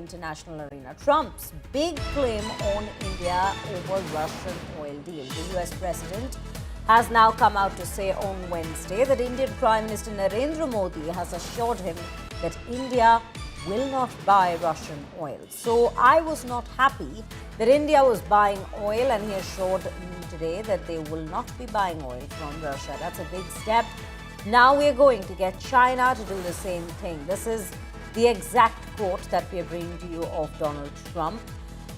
international arena. Trump's big claim on India over Russian oil deal. The US president has now come out to say on Wednesday that Indian Prime Minister Narendra Modi has assured him that India will not buy Russian oil. So I was not happy that India was buying oil, and he assured me today that they will not be buying oil from Russia. That's a big step. Now we're going to get China to do the same thing. This is the exact quote that we are bringing to you of Donald Trump.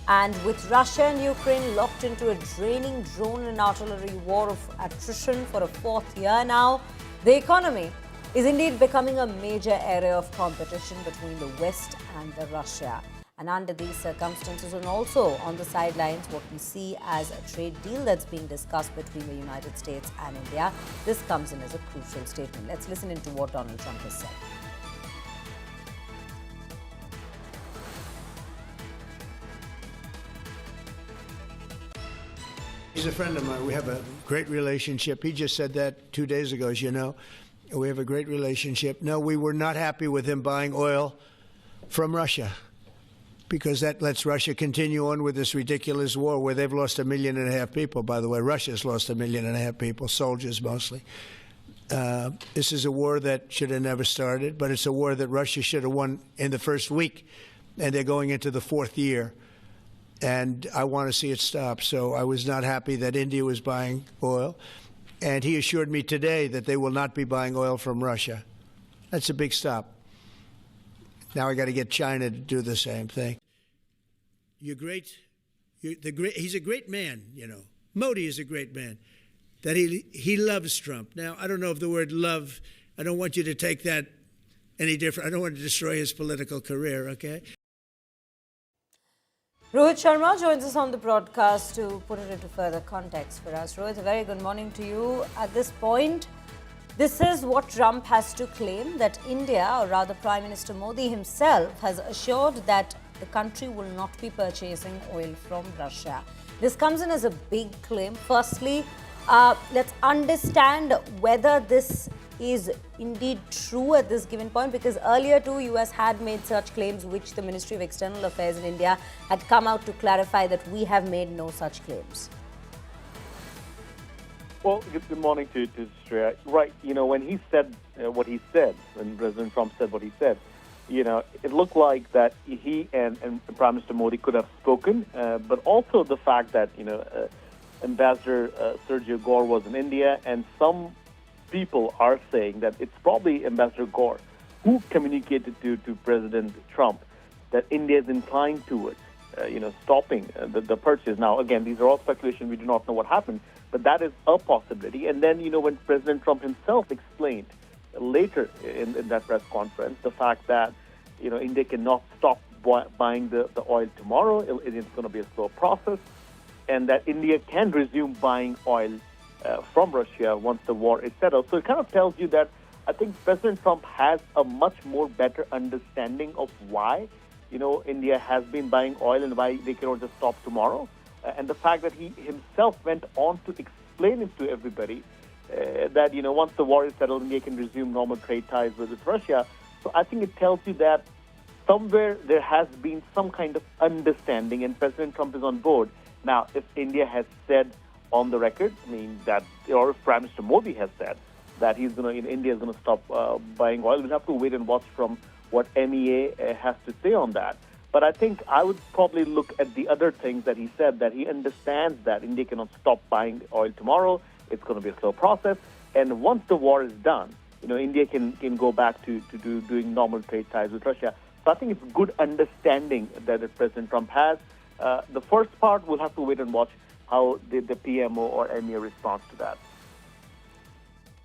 And with Russia and Ukraine locked into a draining drone and artillery war of attrition for a fourth year now, the economy is indeed becoming a major area of competition between the West and the Russia. And under these circumstances, and also on the sidelines, what we see as a trade deal that's being discussed between the United States and India, this comes in as a crucial statement. Let's listen into what Donald Trump has said. He's a friend of mine. We have a great relationship. He just said that 2 days ago, as you know. We have a great relationship. No, we were not happy with him buying oil from Russia, because that lets Russia continue on with this ridiculous war where they've lost 1.5 million people. By the way, Russia's lost 1.5 million people, soldiers mostly. This is a war that should have never started, but it's a war that Russia should have won in the first week, and they're going into the fourth year. And I want to see it stop. So I was not happy that India was buying oil. And he assured me today that they will not be buying oil from Russia. That's a big stop. Now I got to get China to do the same thing. He's a great man, you know. Modi is a great man. That he loves Trump. Now, I don't know if the word love, I don't want you to take that any different. I don't want to destroy his political career, okay? Rohit Sharma joins us on the broadcast to put it into further context for us. Rohit, a very good morning to you. At this point, this is what Trump has to claim, that India, or rather Prime Minister Modi himself, has assured that the country will not be purchasing oil from Russia. This comes in as a big claim. Firstly, let's understand whether this is indeed true at this given point, because earlier too, US had made such claims, which the Ministry of External Affairs in India had come out to clarify that we have made no such claims. Well, good morning to Shreya. Right, you know, when he said what he said, when President Trump said what he said, you know, it looked like that he and Prime Minister Modi could have spoken, but also the fact that, you know, Ambassador Sergio Gore was in India, and some people are saying that it's probably Ambassador Gore who communicated to President Trump that India is inclined towards, stopping the purchase. Now, again, these are all speculation. We do not know what happened, but that is a possibility. And then, you know, when President Trump himself explained later in that press conference the fact that, you know, India cannot stop buying the oil tomorrow. It's going to be a slow process, and that India can resume buying oil from Russia once the war is settled. So it kind of tells you that I think President Trump has a much more better understanding of why, you know, India has been buying oil and why they cannot just stop tomorrow. And the fact that he himself went on to explain it to everybody that, you know, once the war is settled, India can resume normal trade ties with Russia. So I think it tells you that somewhere there has been some kind of understanding, and President Trump is on board. Now, if India has said on the record, I mean, that, or if Prime Minister Modi has said that he's going to, India is going to stop buying oil, we'll have to wait and watch from what MEA has to say on that. But I think I would probably look at the other things that he said, that he understands that India cannot stop buying oil tomorrow. It's going to be a slow process. And once the war is done, you know, India can go back to doing normal trade ties with Russia. So I think it's good understanding that President Trump has. The first part, we'll have to wait and watch how the PMO or MEA responds to that.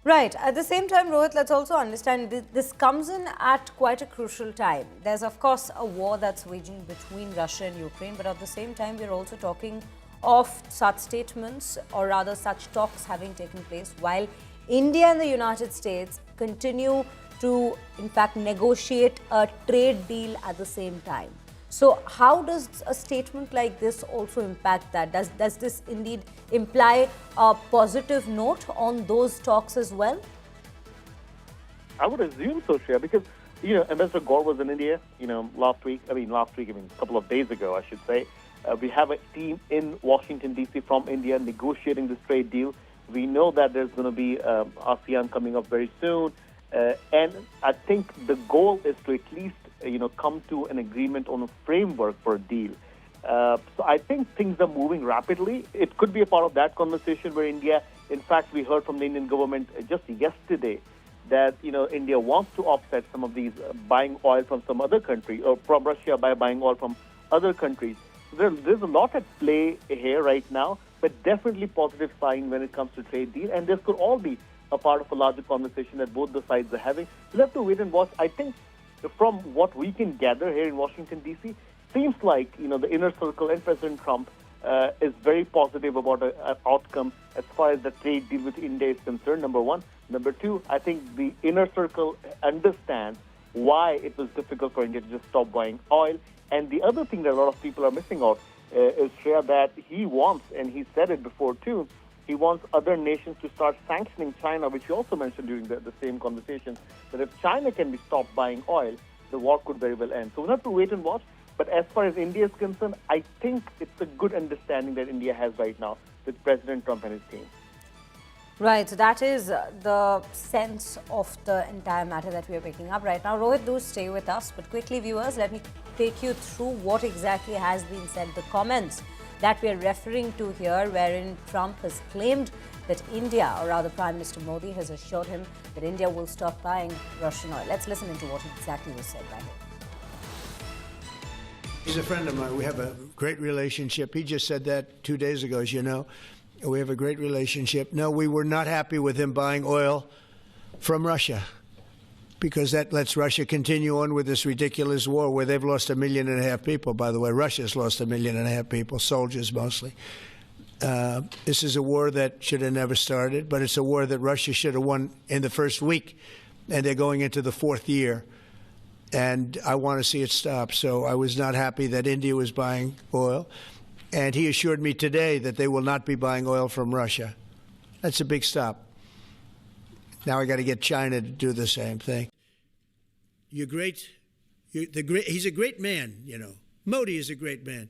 Right. At the same time, Rohit, let's also understand this comes in at quite a crucial time. There's, of course, a war that's waging between Russia and Ukraine, but at the same time, we're also talking of such statements, or rather such talks having taken place while India and the United States continue to, in fact, negotiate a trade deal at the same time. So how does a statement like this also impact that? Does this indeed imply a positive note on those talks as well? I would assume so, Shreya, because Ambassador Gore was in India, last week, a couple of days ago, I should say. We have a team in Washington, D.C. from India negotiating this trade deal. We know that there's going to be ASEAN coming up very soon. And I think the goal is to at least, come to an agreement on a framework for a deal. So I think things are moving rapidly. It could be a part of that conversation where India, in fact, we heard from the Indian government just yesterday that, India wants to offset some of these buying oil from some other country or from Russia by buying oil from other countries. So there's a lot at play here right now, but definitely positive sign when it comes to trade deal. And this could all be a part of a larger conversation that both the sides are having. We'll have to wait and watch. I think from what we can gather here in Washington, D.C., seems like, the inner circle and President Trump is very positive about an outcome as far as the trade deal with India is concerned, number one. Number two, I think the inner circle understands why it was difficult for India to just stop buying oil. And the other thing that a lot of people are missing out is, Shreya, that he wants, and he said it before too, he wants other nations to start sanctioning China, which he also mentioned during the same conversation, that if China can be stopped buying oil, the war could very well end. So we'll have to wait and watch. But as far as India is concerned, I think it's a good understanding that India has right now with President Trump and his team. Right, so that is the sense of the entire matter that we are picking up right now. Rohit, do stay with us. But quickly, viewers, let me take you through what exactly has been said. The comments that we are referring to here, wherein Trump has claimed that India, or rather Prime Minister Modi, has assured him that India will stop buying Russian oil. Let's listen into what exactly was said by him. He's a friend of mine. We have a great relationship. He just said that 2 days ago, as you know. We have a great relationship. No, we were not happy with him buying oil from Russia because that lets Russia continue on with this ridiculous war where they've lost 1.5 million people. By the way, Russia's lost 1.5 million people, soldiers mostly. This is a war that should have never started, but it's a war that Russia should have won in the first week, and they're going into the 4th year. And I want to see it stop. So I was not happy that India was buying oil. And he assured me today that they will not be buying oil from Russia. That's a big stop. Now I got to get China to do the same thing. He's a great man, Modi is a great man.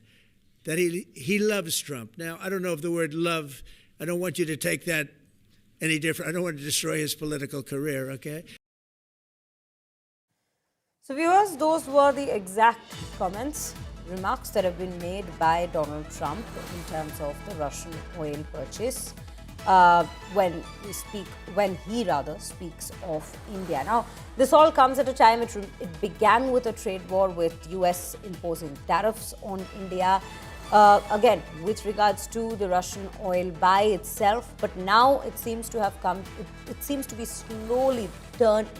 That he loves Trump. Now, I don't know if the word love, I don't want you to take that any different. I don't want to destroy his political career, okay? So viewers, those were the exact remarks that have been made by Donald Trump in terms of the Russian oil purchase when he speaks of India. Now, this all comes at a time it began with a trade war with US imposing tariffs on India. Again, with regards to the Russian oil buy itself, but now it seems to have come, it seems to be slowly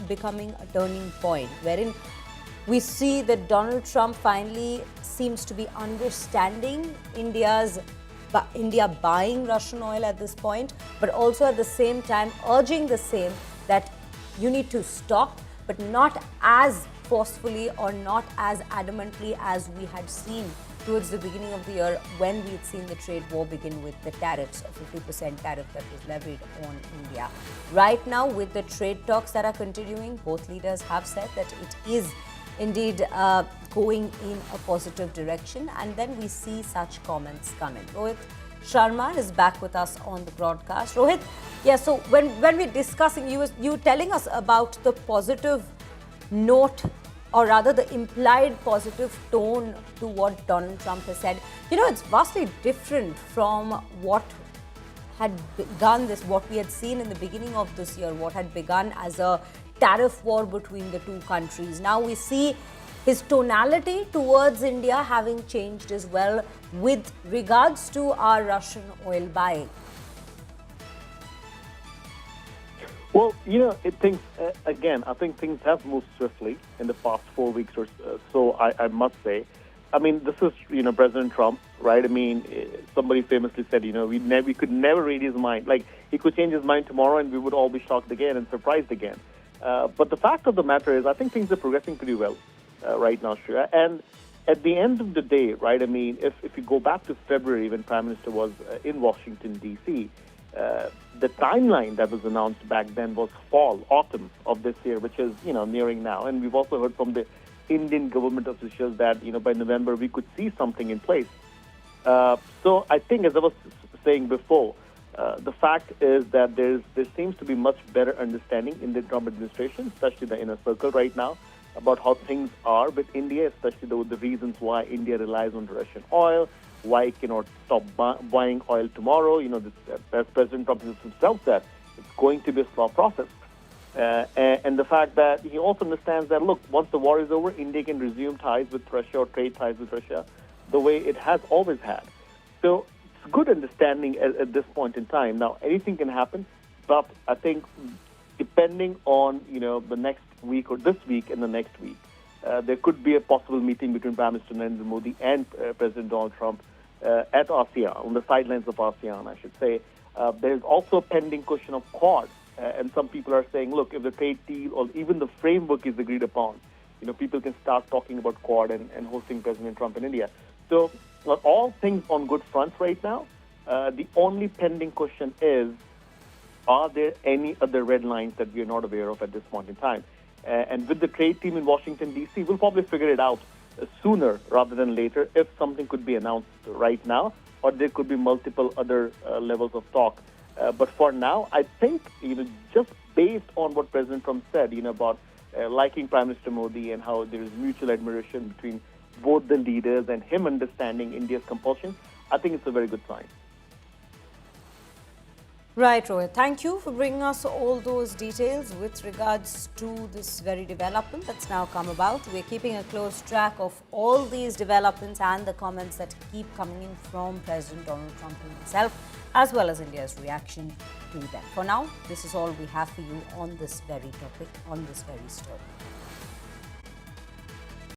becoming a turning point, wherein we see that Donald Trump finally seems to be understanding India buying Russian oil at this point, but also at the same time urging the same that you need to stop, but not as forcefully or not as adamantly as we had seen towards the beginning of the year when we had seen the trade war begin with the tariffs, a 50% tariff that was levied on India. Right now, with the trade talks that are continuing, both leaders have said that it is indeed going in a positive direction, and then we see such comments come in. Rohit Sharma is back with us on the broadcast. Rohit, so when we're discussing, you were telling us about the positive note, or rather the implied positive tone to what Donald Trump has said. It's vastly different from what had begun what we had seen in the beginning of this year, what had begun as a tariff war between the two countries. Now we see his tonality towards India having changed as well with regards to our Russian oil buying. Well, I think things have moved swiftly in the past 4 weeks or so, I must say. I mean, this is, President Trump, right? I mean, somebody famously said, we could never read his mind. Like, he could change his mind tomorrow and we would all be shocked again and surprised again. But the fact of the matter is, I think things are progressing pretty well right now, Shreya. And at the end of the day, right, I mean, if you go back to February when Prime Minister was in Washington, D.C., the timeline that was announced back then was autumn of this year, which is, nearing now. And we've also heard from the Indian government officials that, by November we could see something in place. So I think, as I was saying before, the fact is that there seems to be much better understanding in the Trump administration, especially the inner circle right now, about how things are with India, especially the reasons why India relies on Russian oil, why it cannot stop buying oil tomorrow. As President Trump himself said, it's going to be a slow process. And the fact that he also understands that, look, once the war is over, India can resume ties with Russia or trade ties with Russia the way it has always had. So it's good understanding at this point in time. Now, anything can happen, but I think depending on, the next week or this week and the next week, there could be a possible meeting between Prime Minister Narendra Modi and President Donald Trump at ASEAN, on the sidelines of ASEAN, I should say. There's also a pending question of Quad, and some people are saying, look, if the trade deal or even the framework is agreed upon, people can start talking about Quad and hosting President Trump in India. So all things on good fronts right now. The only pending question is, are there any other red lines that we are not aware of at this point in time? And with the trade team in Washington, D.C., we'll probably figure it out sooner rather than later if something could be announced right now, or there could be multiple other levels of talk. But for now, I think, just based on what President Trump said, about liking Prime Minister Modi and how there is mutual admiration between both the leaders and him understanding India's compulsion, I think it's a very good sign. Right, Rohit. Thank you for bringing us all those details with regards to this very development that's now come about. We're keeping a close track of all these developments and the comments that keep coming in from President Donald Trump himself, as well as India's reaction to them. For now, this is all we have for you on this very topic, on this very story.